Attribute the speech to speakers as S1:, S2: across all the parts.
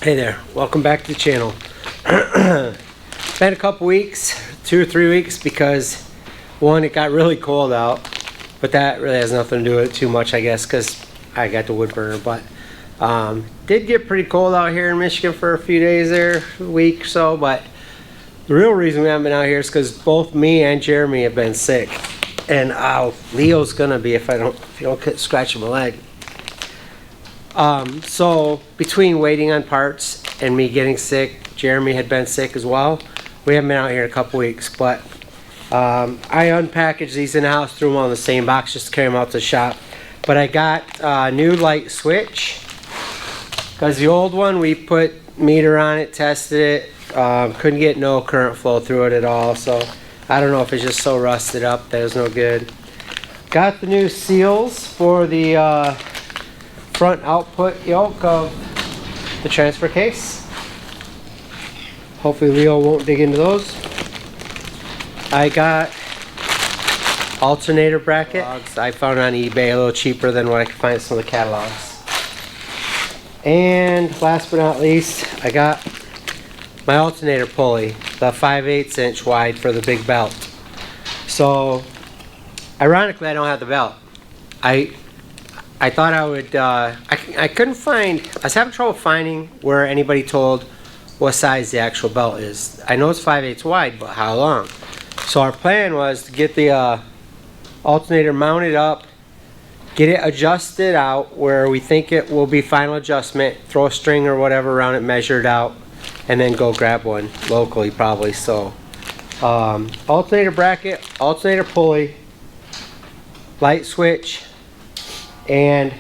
S1: Hey there, welcome back to the channel. It's been a couple weeks, 2 or 3 weeks, because one, it got really cold out, but that really has nothing to do with it too much, I guess, because I got the wood burner. But did get pretty cold out here in Michigan for a few days there, a week or so. But the real reason we haven't been out here is because both me and Jeremy have been sick, and Leo's gonna be if you don't get scratching my leg. So between waiting on parts and me getting sick, Jeremy had been sick as well. We haven't been out here in a couple weeks, but I unpackaged these in the house, threw them all in the same box just to carry them out to the shop. But I got a new light switch, because the old one, we put meter on it, tested it, couldn't get no current flow through it at all. So I don't know if it's just so rusted up that it was no good. Got the new seals for the front output yoke of the transfer case. Hopefully Leo won't dig into those. I got alternator bracket. I found on eBay a little cheaper than what I could find in some of the catalogs. And last but not least, I got my alternator pulley, the 5/8 inch wide for the big belt. So ironically, I don't have the belt. I thought I would, I couldn't find, I was having trouble finding where anybody told what size the actual belt is. I know it's 5/8 wide, but how long? So our plan was to get the alternator mounted up, get it adjusted out where we think it will be final adjustment, throw a string or whatever around it, measure it out, and then go grab one locally probably. So alternator bracket, alternator pulley, light switch, and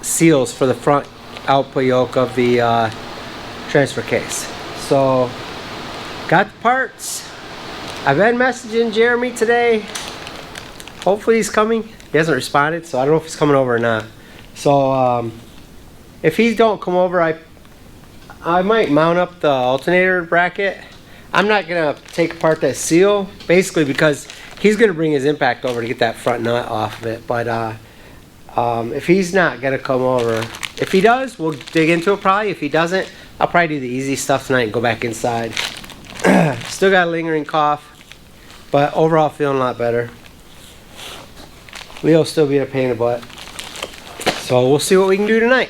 S1: seals for the front output yoke of the transfer case. So got the parts. I've been messaging Jeremy today. Hopefully he's coming. He hasn't responded, so I don't know if he's coming over or not. So if he don't come over, I might mount up the alternator bracket. I'm not gonna take apart that seal, basically because he's gonna bring his impact over to get that front nut off of it. But if he's not gonna come over, if he does, we'll dig into it probably. If he doesn't, I'll probably do the easy stuff tonight and go back inside. Still got a lingering cough, but overall feeling a lot better. Leo's still being a pain in the butt. So we'll see what we can do tonight.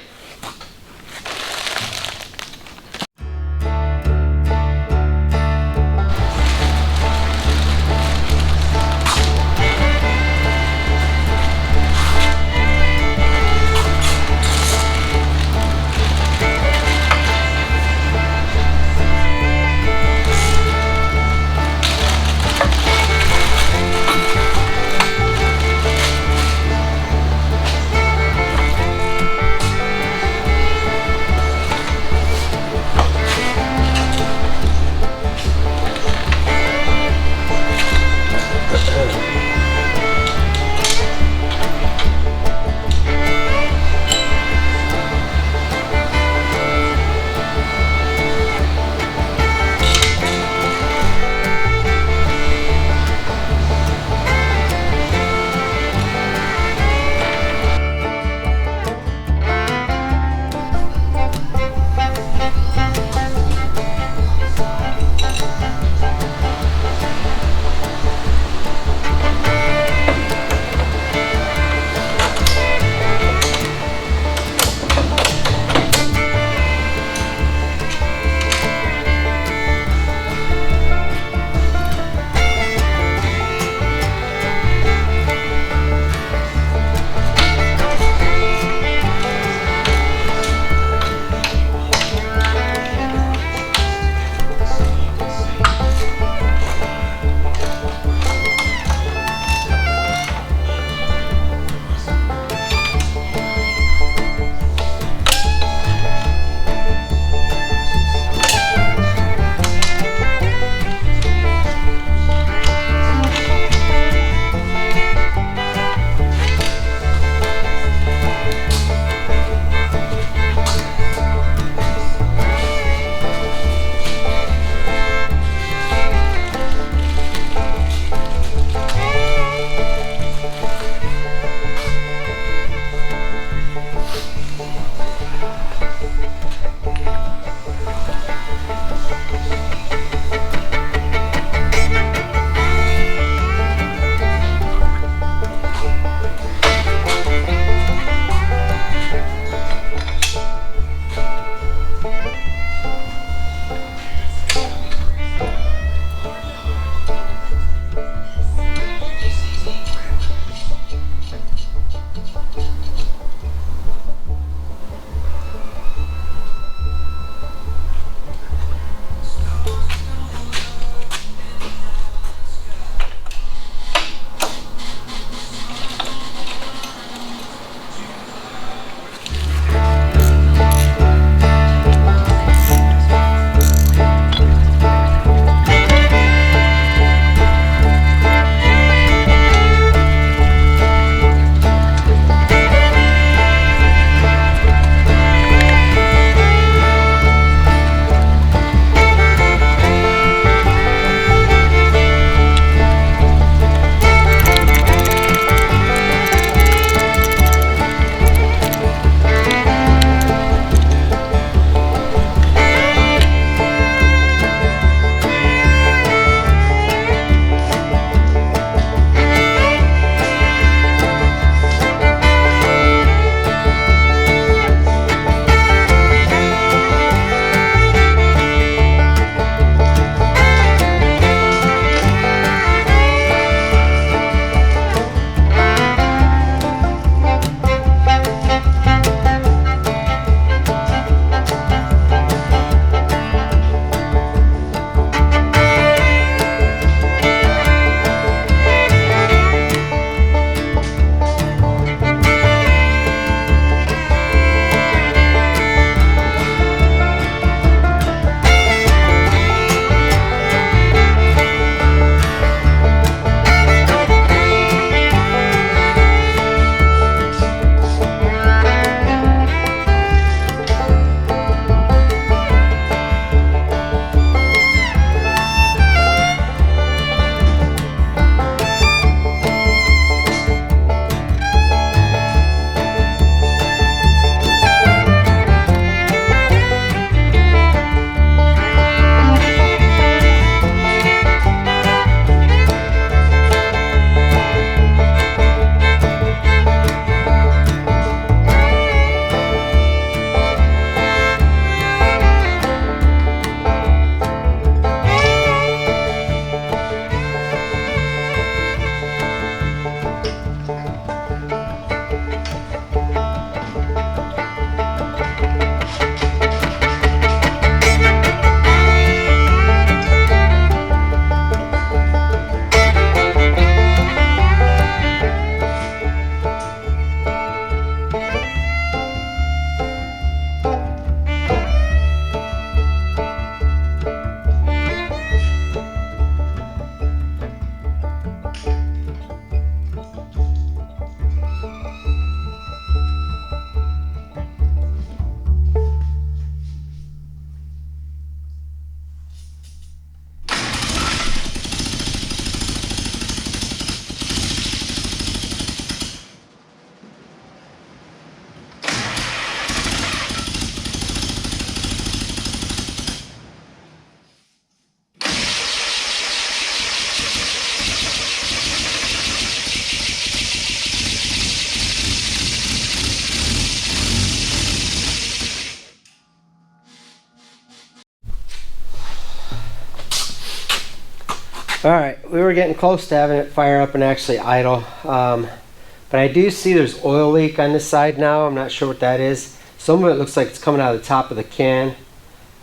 S1: Alright, we were getting close to having it fire up and actually idle. But I do see there's oil leak on this side now. I'm not sure what that is. Some of it looks like it's coming out of the top of the can,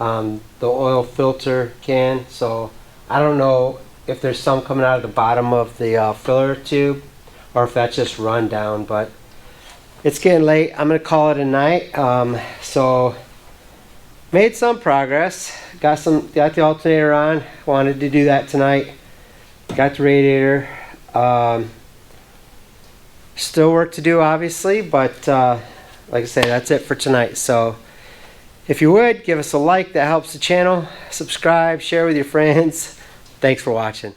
S1: the oil filter can. So I don't know if there's some coming out of the bottom of the filler tube or if that's just run down. But it's getting late. I'm going to call it a night. So made some progress. Got the alternator on. Wanted to do that tonight. Got the radiator. Still work to do, obviously, but like I say, that's it for tonight. So if you would, give us a like. That helps the channel. Subscribe, share with your friends. Thanks for watching.